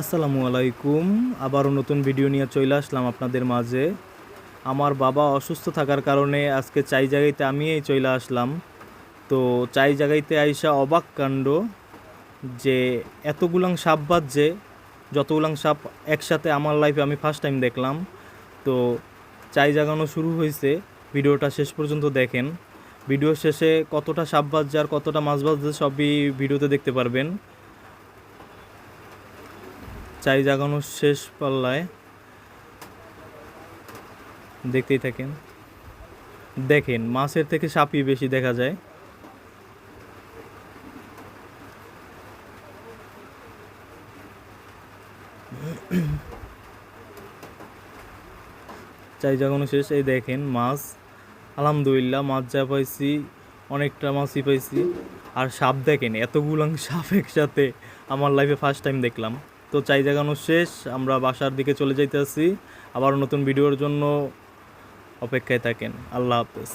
আসসালামু আলাইকুম। আবারও নতুন ভিডিও নিয়ে চলে আসলাম আপনাদের মাঝে। আমার বাবা অসুস্থ থাকার কারণে আজকে চাই জায়গাতে আমিই চলে আসলাম। তো চাই জায়গাতে আইসা অবাক কাণ্ড যে এতগুলাং সাপ বাজছে, যতগুলাং সাপ একসাথে আমার লাইফে আমি ফার্স্ট টাইম দেখলাম। তো চাই জাগানো শুরু হয়েছে, ভিডিওটা শেষ পর্যন্ত দেখেন। ভিডিও শেষে কতটা সাপ বাজছে আর কতটা মাছ বাজছে সবই ভিডিওতে দেখতে পারবেন। চাই জাগানোর শেষ পাল্লায় দেখতেই থাকেন। দেখেন মাছের থেকে সাপই বেশি দেখা যায়। চাই জাগানো শেষ, এই দেখেন মাছ। আলহামদুলিল্লাহ মাছ যা পাইছি অনেকটা মাছই পাইছি। আর সাপ দেখেন, এতগুলাং সাপ একসাথে আমার লাইফে ফার্স্ট টাইম দেখলাম। তো চাই জাগানো শেষ, আমরা বাসার দিকে চলে যাইতেছি। আবার নতুন ভিডিওর জন্য অপেক্ষায় থাকেন। আল্লাহ হাফেজ।